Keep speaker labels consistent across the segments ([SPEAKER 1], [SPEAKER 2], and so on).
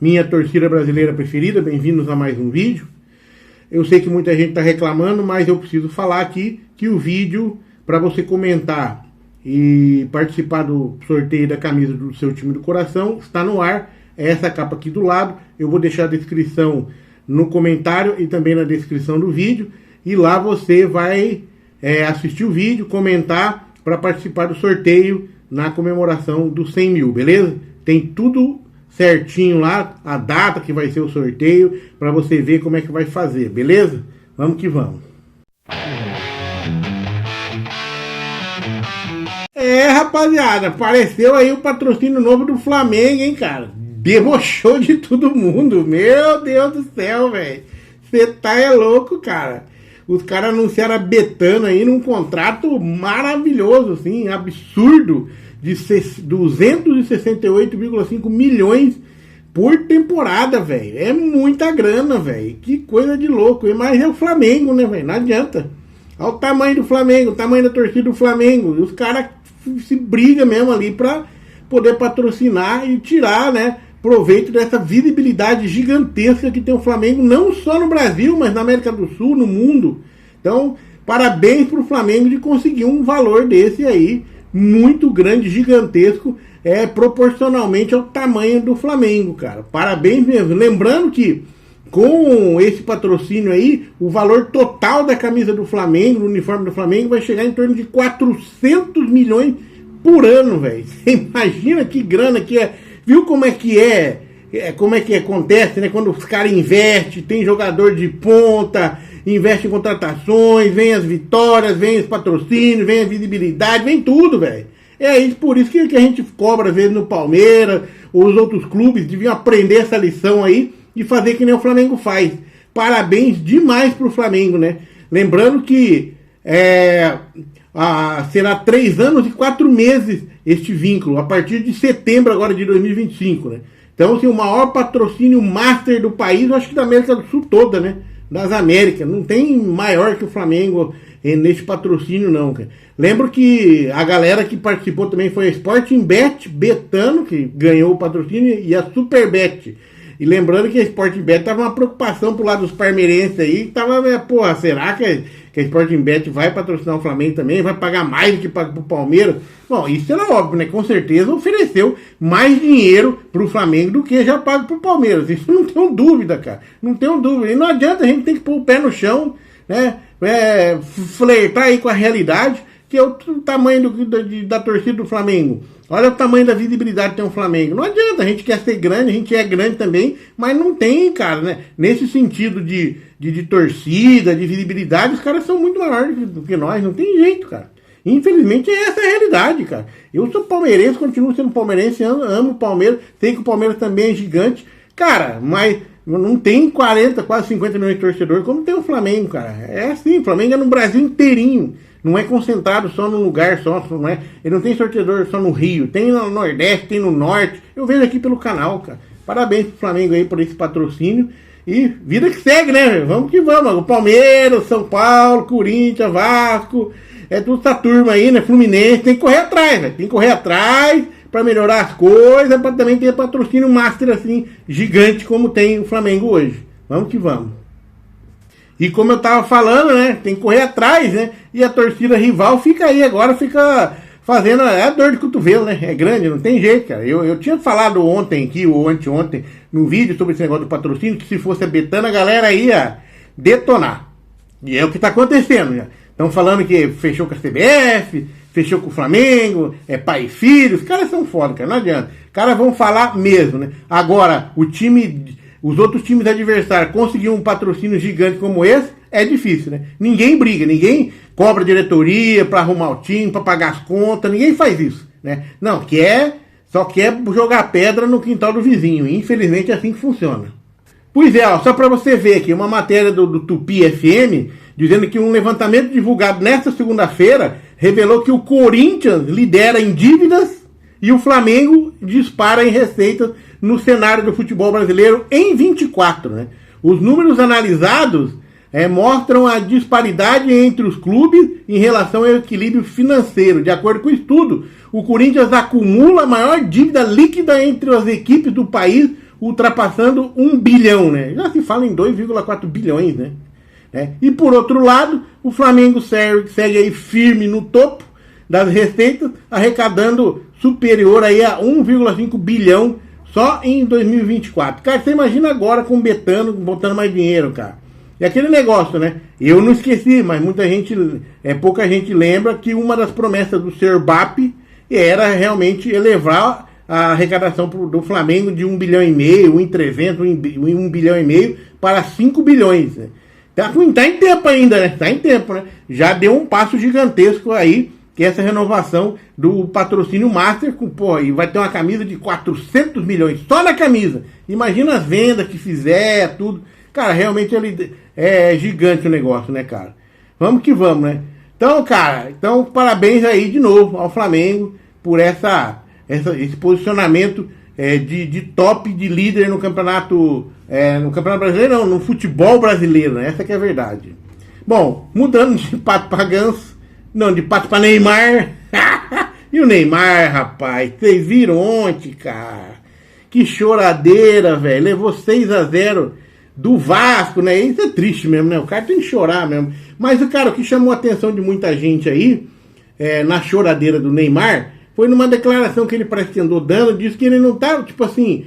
[SPEAKER 1] minha torcida brasileira preferida, bem-vindos a mais um vídeo. Eu sei que muita gente está reclamando, mas eu preciso falar aqui que o vídeo, para você comentar e participar do sorteio da camisa do seu time do coração, está no ar. É essa capa aqui do lado. Eu vou deixar a descrição no comentário e também na descrição do vídeo. E lá você vai assistir o vídeo, comentar para participar do sorteio na comemoração dos 100 mil, beleza? Tem tudo certinho lá, a data que vai ser o sorteio, para você ver como é que vai fazer, beleza? Vamos que vamos. Rapaziada, apareceu aí o patrocínio novo do Flamengo, hein, cara? Debochou de todo mundo, meu Deus do céu, velho. Você tá louco, cara. Os caras anunciaram a Betano aí num contrato maravilhoso, assim, absurdo, de 268,5 milhões por temporada, velho. É muita grana, velho. Que coisa de louco. Mas é o Flamengo, né, velho? Não adianta. Olha o tamanho do Flamengo, o tamanho da torcida do Flamengo. E os caras se brigam mesmo ali pra poder patrocinar e tirar, né, proveito dessa visibilidade gigantesca que tem o Flamengo, não só no Brasil, mas na América do Sul, no mundo. Então, parabéns pro Flamengo de conseguir um valor desse aí, muito grande, gigantesco, proporcionalmente ao tamanho do Flamengo, cara. Parabéns mesmo. Lembrando que com esse patrocínio aí, o valor total da camisa do Flamengo, do uniforme do Flamengo, vai chegar em torno de 400 milhões por ano, velho. Você imagina que grana que é. Viu como é que como é que acontece, né? Quando os caras investem, tem jogador de ponta, investe em contratações, vem as vitórias, vem os patrocínios, vem a visibilidade, vem tudo, velho. É isso, por isso que a gente cobra às vezes no Palmeiras, os outros clubes deviam aprender essa lição aí e fazer que nem o Flamengo faz. Parabéns demais pro Flamengo, né? Lembrando que será 3 anos e 4 meses este vínculo, a partir de setembro agora de 2025, né? Então, assim, o maior patrocínio master do país, eu acho que da América do Sul toda, né? Das Américas. Não tem maior que o Flamengo nesse patrocínio, não, cara. Lembro que a galera que participou também foi a Sporting Bet, Betano, que ganhou o patrocínio, e a Superbet. E lembrando que a Sporting Bet tava uma preocupação pro lado dos palmeirenses aí, tava, porra, será que a Sporting Bet vai patrocinar o Flamengo também? Vai pagar mais do que paga pro Palmeiras? Bom, isso era óbvio, né? Com certeza ofereceu mais dinheiro pro Flamengo do que já paga pro Palmeiras. Isso não tenho dúvida, cara. Não tenho dúvida. E não adianta, a gente tem que pôr o pé no chão, né? Flertar aí com a realidade, que é o tamanho da torcida do Flamengo. Olha o tamanho da visibilidade que tem o Flamengo. Não adianta, a gente quer ser grande, a gente é grande também, mas não tem, cara, né? Nesse sentido de torcida, de visibilidade, os caras são muito maiores do que nós, não tem jeito, cara. Infelizmente, essa é a realidade, cara. Eu sou palmeirense, continuo sendo palmeirense, amo o Palmeiras, sei que o Palmeiras também é gigante, cara, mas não tem 40, quase 50 milhões de torcedores como tem o Flamengo, cara. É assim, o Flamengo é no Brasil inteirinho. Não é concentrado só num lugar só, não é? Ele não tem sorteador só no Rio, tem no Nordeste, tem no Norte. Eu vejo aqui pelo canal, cara. Parabéns pro Flamengo aí por esse patrocínio. E vida que segue, né? Vamos que vamos. O Palmeiras, São Paulo, Corinthians, Vasco, toda essa turma aí, né? Fluminense, tem que correr atrás, velho. Tem que correr atrás para melhorar as coisas, para também ter patrocínio master assim, gigante como tem o Flamengo hoje. Vamos que vamos. E como eu tava falando, né, tem que correr atrás, né, e a torcida rival fica aí agora, fica fazendo a dor de cotovelo, né, é grande, não tem jeito, cara. Eu tinha falado ontem aqui, ou anteontem, no vídeo sobre esse negócio do patrocínio, que se fosse a Betano, a galera ia detonar. E é o que tá acontecendo, já. Estão falando que fechou com a CBF, fechou com o Flamengo, pai e filho, os caras são foda, cara, não adianta. Os caras vão falar mesmo, né. Agora, os outros times adversários conseguir um patrocínio gigante como esse, é difícil, né? Ninguém briga, ninguém cobra diretoria para arrumar o time, para pagar as contas, ninguém faz isso, né? Não, só quer jogar pedra no quintal do vizinho. Infelizmente é assim que funciona. Pois é, ó, só para você ver aqui, uma matéria do Tupi FM, dizendo que um levantamento divulgado nesta segunda-feira revelou que o Corinthians lidera em dívidas e o Flamengo dispara em receitas no cenário do futebol brasileiro em 24, né? Os números analisados mostram a disparidade entre os clubes em relação ao equilíbrio financeiro. De acordo com o estudo, o Corinthians acumula a maior dívida líquida entre as equipes do país, ultrapassando 1 bilhão, né? Já se fala em 2,4 bilhões, né? E por outro lado, o Flamengo segue aí firme no topo das receitas, arrecadando superior aí a 1,5 bilhão só em 2024. Cara, você imagina agora com o Betano botando mais dinheiro, cara. E aquele negócio, né? Eu não esqueci, mas pouca gente lembra que uma das promessas do Sr. BAP era realmente elevar a arrecadação do Flamengo de 1 bilhão e meio, 1 bilhão e meio para 5 bilhões, né? Tá em tempo ainda, né? Tá em tempo, né? Já deu um passo gigantesco aí, que é essa renovação do patrocínio Master, e vai ter uma camisa de 400 milhões, só na camisa. Imagina as vendas que fizer, tudo. Cara, realmente é gigante o negócio, né, cara? Vamos que vamos, né? Então, cara, parabéns aí de novo ao Flamengo por esse posicionamento de top, de líder no campeonato brasileiro, não, no futebol brasileiro, né? Essa que é a verdade. Bom, mudando de pato pra Ganso, não, de pato pra Neymar. E o Neymar, rapaz, vocês viram ontem, cara? Que choradeira, velho. Levou 6-0 do Vasco, né? Isso é triste mesmo, né? O cara tem que chorar mesmo. Mas, cara, o que chamou a atenção de muita gente aí, na choradeira do Neymar, foi numa declaração que ele parece que andou dando, disse que ele não tá, tipo assim,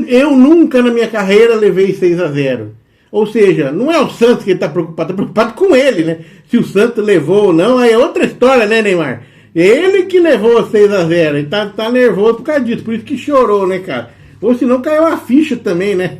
[SPEAKER 1] eu nunca na minha carreira levei 6-0. Ou seja, não é o Santos que ele tá preocupado com ele, né? Se o Santos levou ou não, aí é outra história, né, Neymar? Ele que levou 6-0, ele tá nervoso por causa disso, por isso que chorou, né, cara? Ou senão caiu a ficha também, né?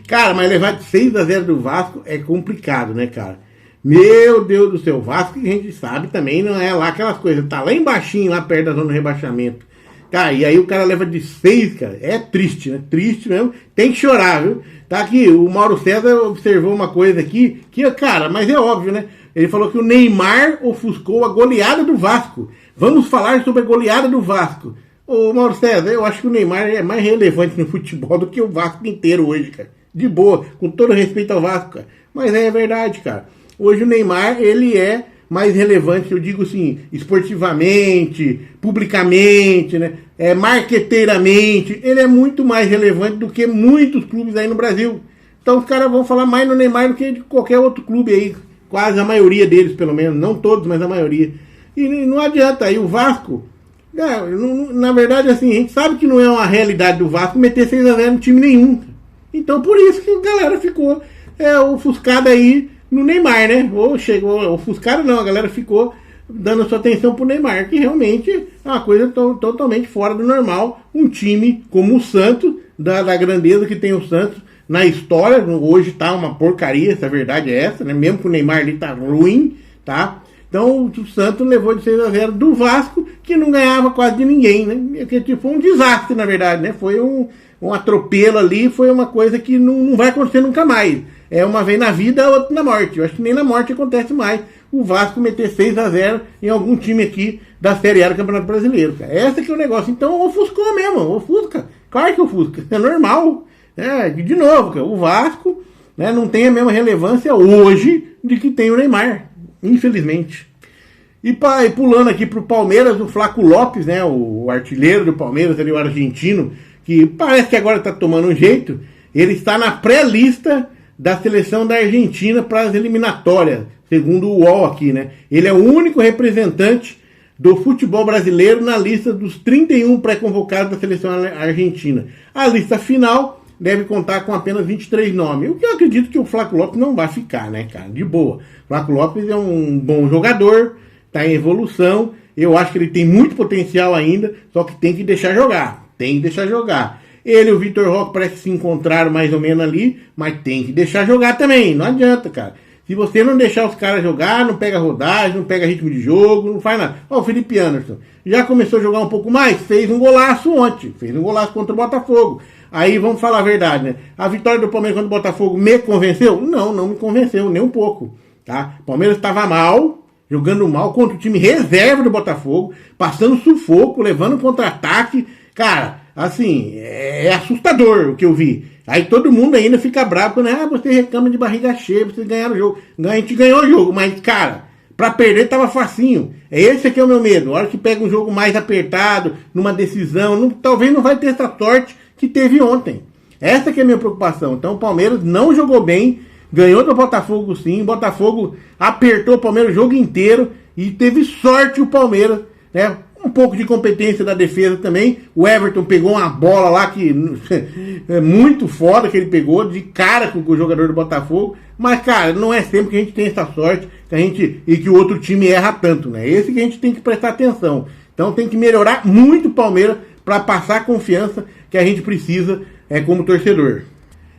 [SPEAKER 1] Cara, mas levar de 6-0 do Vasco é complicado, né, cara? Meu Deus do céu, Vasco, que a gente sabe também, não é lá aquelas coisas, tá lá embaixinho, lá perto da zona do rebaixamento. Cara, e aí o cara leva de 6, cara, é triste, né? Triste mesmo, tem que chorar, viu? Tá aqui, o Mauro César observou uma coisa aqui, que, cara, mas é óbvio, né? Ele falou que o Neymar ofuscou a goleada do Vasco. Vamos falar sobre a goleada do Vasco. Ô, Mauro César, eu acho que o Neymar é mais relevante no futebol do que o Vasco inteiro hoje, cara. De boa, com todo respeito ao Vasco, cara. Mas é verdade, cara. Hoje o Neymar, ele é mais relevante, eu digo assim, esportivamente, publicamente, né? Marqueteiramente, ele é muito mais relevante do que muitos clubes aí no Brasil. Então os caras vão falar mais no Neymar do que de qualquer outro clube aí, quase a maioria deles, pelo menos, não todos, mas a maioria. E não adianta, aí o Vasco, na verdade, assim, a gente sabe que não é uma realidade do Vasco meter 6-0 no time nenhum. Então por isso que a galera ficou ofuscada aí no Neymar, né? Ou chegou, ofuscada não, a galera ficou dando sua atenção pro Neymar, que realmente é uma coisa totalmente fora do normal. Um time como o Santos, da grandeza que tem o Santos na história, hoje tá uma porcaria, essa verdade é essa, né? Mesmo que o Neymar ali tá ruim, tá? Então o Santos levou de 6-0 do Vasco, que não ganhava quase de ninguém, né? Que tipo, foi um desastre, na verdade, né? Foi um atropelo ali, foi uma coisa que não vai acontecer nunca mais. É uma vez na vida, outra na morte. Eu acho que nem na morte acontece mais o Vasco meter 6-0 em algum time aqui da Série A do Campeonato Brasileiro, cara. Esse aqui é o negócio. Então ofuscou mesmo, ofusca. Claro que ofusca, é normal. De novo, cara, o Vasco, né, não tem a mesma relevância hoje de que tem o Neymar, infelizmente. E pulando aqui pro Palmeiras, o Flaco Lopes, né, o artilheiro do Palmeiras, ali, o argentino, que parece que agora tá tomando um jeito, ele está na pré-lista da seleção da Argentina para as eliminatórias, segundo o UOL aqui, né? Ele é o único representante do futebol brasileiro na lista dos 31 pré-convocados da seleção argentina. A lista final deve contar com apenas 23 nomes, o que eu acredito que o Flaco Lopes não vai ficar, né, cara? De boa. O Flaco Lopes é um bom jogador, tá em evolução, eu acho que ele tem muito potencial ainda, só que tem que deixar jogar, Ele e o Vitor Roque parece que se encontraram mais ou menos ali, mas tem que deixar jogar também, não adianta, cara. Se você não deixar os caras jogar, não pega rodagem, não pega ritmo de jogo, não faz nada. Ó, o Felipe Anderson já começou a jogar um pouco mais, fez um golaço ontem, fez um golaço contra o Botafogo. Aí vamos falar a verdade, né? A vitória do Palmeiras contra o Botafogo me convenceu? Não me convenceu, nem um pouco, tá? O Palmeiras estava mal, jogando mal contra o time reserva do Botafogo, passando sufoco, levando contra-ataque, cara. Assim, é assustador o que eu vi. Aí todo mundo ainda fica bravo quando você reclama de barriga cheia, vocês ganharam o jogo. A gente ganhou o jogo, mas, cara, pra perder tava facinho. Esse aqui é o meu medo. A hora que pega um jogo mais apertado, numa decisão, talvez não vai ter essa sorte que teve ontem. Essa que é a minha preocupação. Então o Palmeiras não jogou bem, ganhou do Botafogo sim, o Botafogo apertou o Palmeiras o jogo inteiro e teve sorte o Palmeiras, né? Um pouco de competência da defesa também. O Everton pegou uma bola lá que é muito foda que ele pegou, de cara com o jogador do Botafogo. Mas, cara, não é sempre que a gente tem essa sorte e que o outro time erra tanto, né? Esse que a gente tem que prestar atenção. Então tem que melhorar muito o Palmeiras para passar a confiança que a gente precisa como torcedor.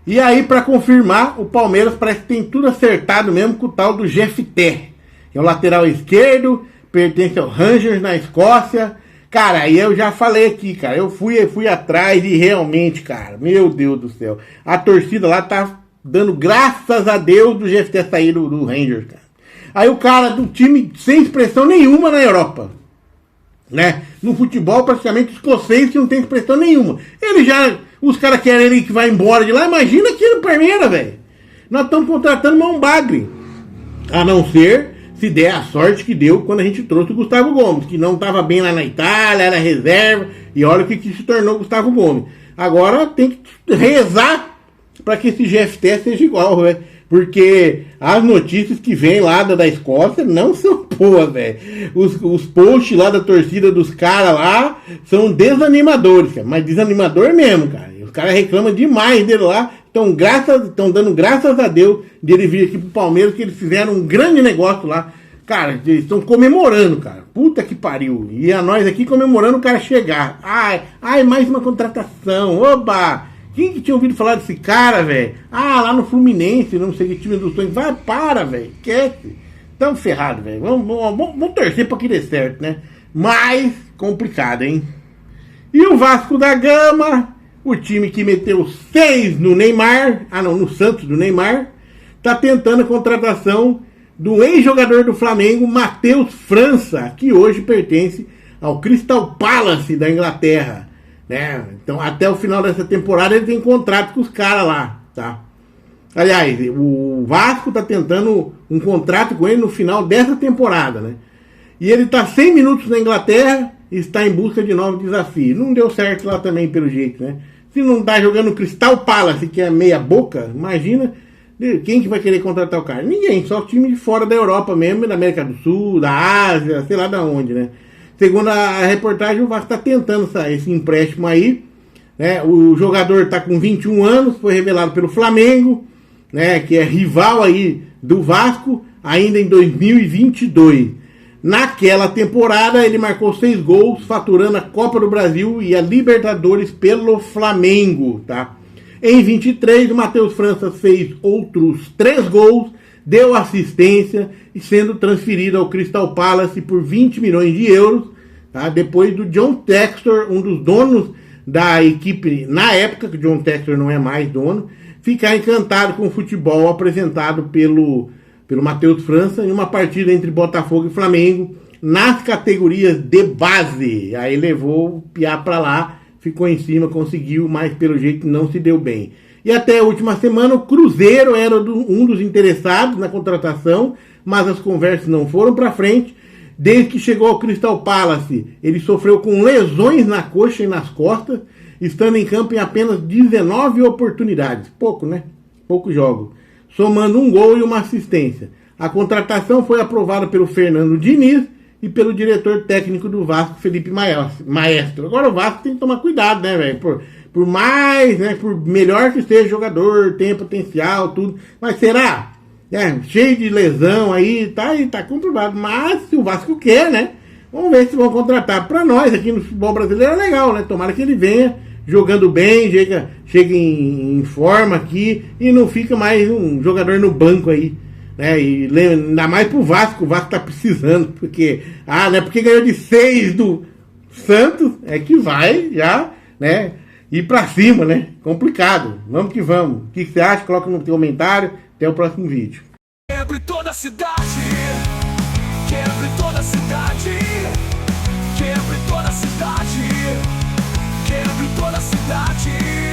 [SPEAKER 1] E aí, para confirmar, o Palmeiras parece que tem tudo acertado mesmo com o tal do Jefté, que é o lateral esquerdo, pertence ao Rangers na Escócia. Cara, aí eu já falei aqui, cara, eu fui atrás e realmente, cara, meu Deus do céu, a torcida lá tá dando graças a Deus do Jefté sair do Rangers, cara. Aí o cara do time sem expressão nenhuma na Europa, né? No futebol praticamente escocês que não tem expressão nenhuma. Os caras querem ele que vai embora de lá, imagina aqui no Palmeiras, velho. Nós estamos contratando um bagre. A não ser se der a sorte que deu quando a gente trouxe o Gustavo Gomes, que não estava bem lá na Itália, era reserva, e olha o que se tornou o Gustavo Gomes. Agora tem que rezar para que esse GFT seja igual, velho. Porque as notícias que vêm lá da Escócia não são boas, velho. Os posts lá da torcida dos caras lá são desanimadores, cara. Mas desanimador mesmo, cara. Os caras reclamam demais dele lá. Estão dando graças a Deus de ele vir aqui pro Palmeiras, que eles fizeram um grande negócio lá. Cara, eles estão comemorando, cara. Puta que pariu. E a nós aqui comemorando o cara chegar. Ai, mais uma contratação. Oba! Quem que tinha ouvido falar desse cara, velho? Lá no Fluminense, não sei que time dos sonhos. Vai, para, velho. Esquece. Tamo ferrado, velho. Vamos torcer pra que dê certo, né? Mas, complicado, hein? E o Vasco da Gama, o time que meteu 6 no Neymar, no Santos do Neymar, tá tentando a contratação do ex-jogador do Flamengo, Matheus França, que hoje pertence ao Crystal Palace da Inglaterra. Né? Então, até o final dessa temporada, ele tem contrato com os caras lá, tá? Aliás, o Vasco tá tentando um contrato com ele no final dessa temporada, né? E ele tá 100 minutos na Inglaterra e está em busca de novos desafios. Não deu certo lá também, pelo jeito, né? Se não tá jogando no Crystal Palace, que é meia boca, imagina quem que vai querer contratar o cara? Ninguém, só o time de fora da Europa mesmo, da América do Sul, da Ásia, sei lá da onde, né? Segundo a reportagem, o Vasco está tentando esse empréstimo aí, né? O jogador está com 21 anos, foi revelado pelo Flamengo, né? Que é rival aí do Vasco, ainda em 2022. Naquela temporada, ele marcou 6 gols, faturando a Copa do Brasil e a Libertadores pelo Flamengo, tá? Em 23, o Matheus França fez outros 3 gols, deu assistência e sendo transferido ao Crystal Palace por 20 milhões de euros, tá? Depois do John Textor, um dos donos da equipe, na época que o John Textor não é mais dono, ficar encantado com o futebol apresentado pelo Matheus França em uma partida entre Botafogo e Flamengo nas categorias de base. Aí levou o Piá para lá, ficou em cima, conseguiu, mas pelo jeito não se deu bem. E até a última semana o Cruzeiro era um dos interessados na contratação, mas as conversas não foram para frente. Desde que chegou ao Crystal Palace, ele sofreu com lesões na coxa e nas costas, estando em campo em apenas 19 oportunidades. Pouco, né? Pouco jogo. Somando um gol e uma assistência. A contratação foi aprovada pelo Fernando Diniz e pelo diretor técnico do Vasco, Felipe Maestro. Agora o Vasco tem que tomar cuidado, né, velho? Por mais, né, por melhor que seja jogador, tem potencial, tudo. Mas será? Cheio de lesão aí, tá comprovado. Mas se o Vasco quer, né? Vamos ver se vão contratar. Pra nós aqui no futebol brasileiro é legal, né? Tomara que ele venha jogando bem, chega em forma aqui e não fica mais um jogador no banco aí, né? E ainda mais pro Vasco, o Vasco tá precisando, porque, né? Porque ganhou de 6 do Santos, é que vai já, né? Ir pra cima, né? Complicado. Vamos que vamos. O que você acha? Coloca no comentário. Até o próximo vídeo.
[SPEAKER 2] Quebre toda a cidade. Quebre toda a cidade. Quebre toda a cidade. Quebre toda a cidade.